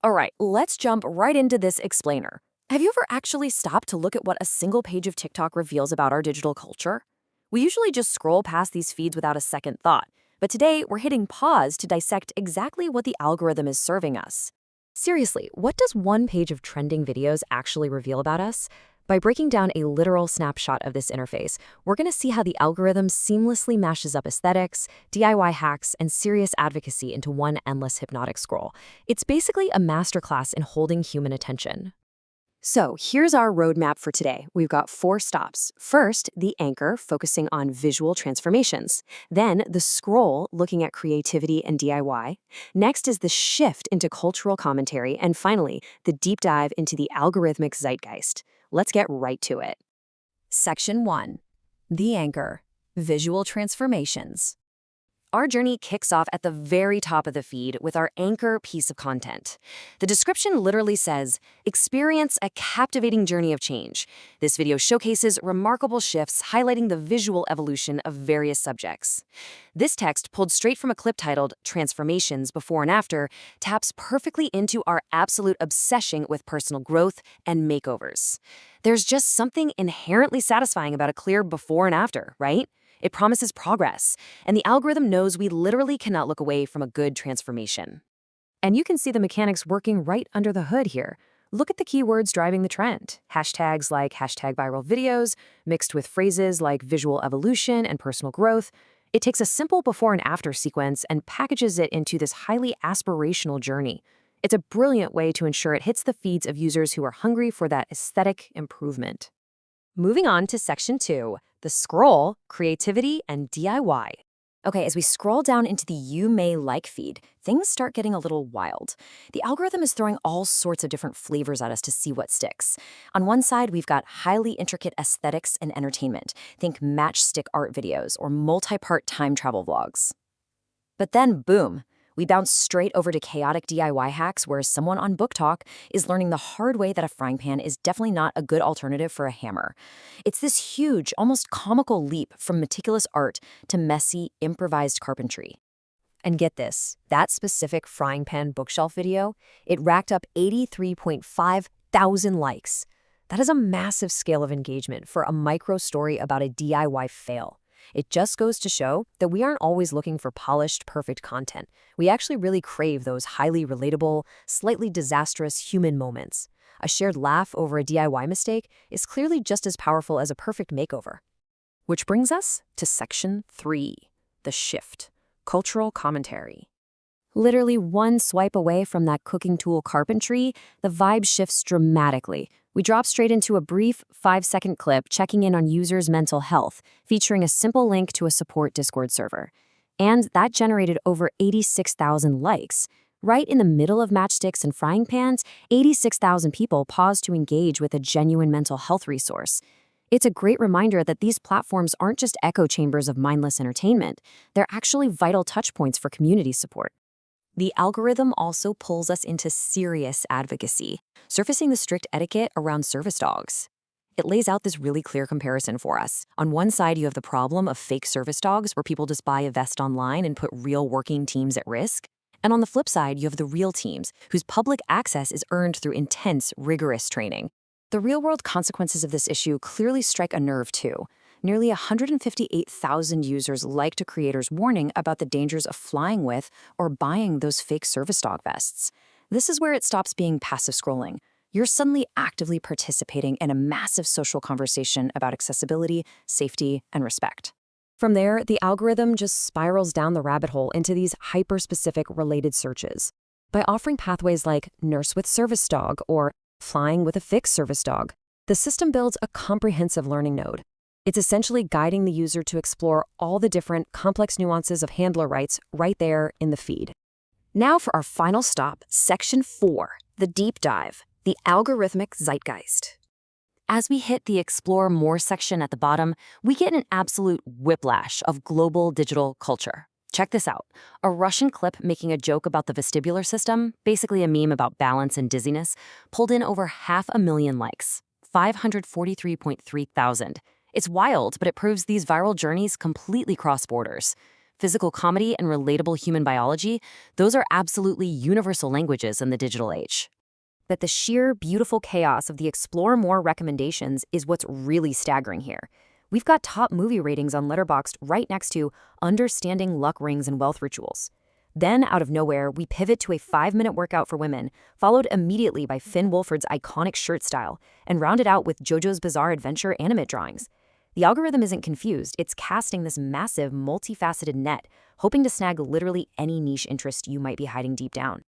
All right, let's jump right into this explainer. Have you ever actually stopped to look at what a single page of TikTok reveals about our digital culture? We usually just scroll past these feeds without a second thought, but today we're hitting pause to dissect exactly what the algorithm is serving us. Seriously, what does one page of trending videos actually reveal about us? By breaking down a literal snapshot of this interface, we're going to see how the algorithm seamlessly mashes up aesthetics, DIY hacks, and serious advocacy into one endless hypnotic scroll. It's basically a masterclass in holding human attention. So here's our roadmap for today. We've got 4 stops. First, the anchor, focusing on visual transformations. Then, the scroll, looking at creativity and DIY. Next is the shift into cultural commentary. And finally, the deep dive into the algorithmic zeitgeist. Let's get right to it. Section 1. The anchor, visual transformations. Our journey kicks off at the very top of the feed with our anchor piece of content. The description literally says, "Experience a captivating journey of change." This video showcases remarkable shifts highlighting the visual evolution of various subjects. This text, pulled straight from a clip titled "Transformations Before and After," taps perfectly into our absolute obsession with personal growth and makeovers. There's just something inherently satisfying about a clear before and after, right? It promises progress, and the algorithm knows we literally cannot look away from a good transformation. And you can see the mechanics working right under the hood here. Look at the keywords driving the trend. Hashtags like #viral videos, mixed with phrases like visual evolution and personal growth. It takes a simple before and after sequence and packages it into this highly aspirational journey. It's a brilliant way to ensure it hits the feeds of users who are hungry for that aesthetic improvement. Moving on to Section 2, the scroll, creativity, and DIY. Okay, as we scroll down into the You May Like feed, things start getting a little wild. The algorithm is throwing all sorts of different flavors at us to see what sticks. On one side, we've got highly intricate aesthetics and entertainment. Think matchstick art videos or multi-part time travel vlogs. But then, boom, we bounce straight over to chaotic DIY hacks where someone on Book Talk is learning the hard way that a frying pan is definitely not a good alternative for a hammer. It's this huge, almost comical leap from meticulous art to messy, improvised carpentry. And get this, that specific frying pan bookshelf video, it racked up 83.5 thousand likes. That is a massive scale of engagement for a micro story about a DIY fail. It just goes to show that we aren't always looking for polished, perfect content. We actually really crave those highly relatable, slightly disastrous human moments. A shared laugh over a DIY mistake is clearly just as powerful as a perfect makeover. Which brings us to Section 3, the shift, cultural commentary. Literally one swipe away from that cooking tool carpentry, the vibe shifts dramatically. We drop straight into a brief 5-second clip checking in on users' mental health, featuring a simple link to a support Discord server. And that generated over 86,000 likes. Right in the middle of matchsticks and frying pans, 86,000 people paused to engage with a genuine mental health resource. It's a great reminder that these platforms aren't just echo chambers of mindless entertainment. They're actually vital touchpoints for community support. The algorithm also pulls us into serious advocacy, surfacing the strict etiquette around service dogs. It lays out this really clear comparison for us. On one side, you have the problem of fake service dogs where people just buy a vest online and put real working teams at risk. And on the flip side, you have the real teams, whose public access is earned through intense, rigorous training. The real-world consequences of this issue clearly strike a nerve, too. Nearly 158,000 users liked a creator's warning about the dangers of flying with or buying those fake service dog vests. This is where it stops being passive scrolling. You're suddenly actively participating in a massive social conversation about accessibility, safety, and respect. From there, the algorithm just spirals down the rabbit hole into these hyper-specific related searches. By offering pathways like nurse with service dog or flying with a fixed service dog, the system builds a comprehensive learning node. It's essentially guiding the user to explore all the different complex nuances of handler rights right there in the feed. Now for our final stop, Section 4, the deep dive, the algorithmic zeitgeist. As we hit the Explore More section at the bottom, we get an absolute whiplash of global digital culture. Check this out. A Russian clip making a joke about the vestibular system, basically a meme about balance and dizziness, pulled in over 500,000 likes, 543.3 thousand. It's wild, but it proves these viral journeys completely cross borders. physical comedy, and relatable human biology, those are absolutely universal languages in the digital age. That the sheer beautiful chaos of the Explore More recommendations is what's really staggering here. We've got top movie ratings on Letterboxd right next to understanding luck rings and wealth rituals. Then, out of nowhere, we pivot to a 5-minute workout for women, followed immediately by Finn Wolford's iconic shirt style, and rounded out with JoJo's Bizarre Adventure animate drawings. The algorithm isn't confused, it's casting this massive, multifaceted net, hoping to snag literally any niche interest you might be hiding deep down.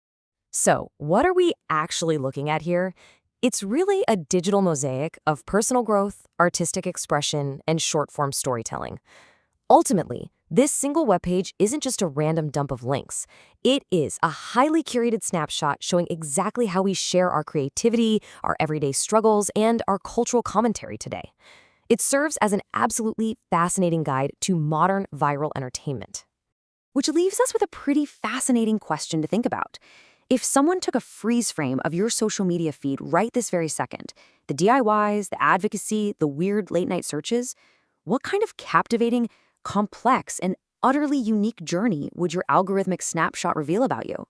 So, what are we actually looking at here? It's really a digital mosaic of personal growth, artistic expression, and short-form storytelling. Ultimately, this single webpage isn't just a random dump of links. It is a highly curated snapshot showing exactly how we share our creativity, our everyday struggles, and our cultural commentary today. It serves as an absolutely fascinating guide to modern viral entertainment. Which leaves us with a pretty fascinating question to think about. If someone took a freeze frame of your social media feed right this very second, the DIYs, the advocacy, the weird late-night searches, what kind of captivating, complex, and utterly unique journey would your algorithmic snapshot reveal about you?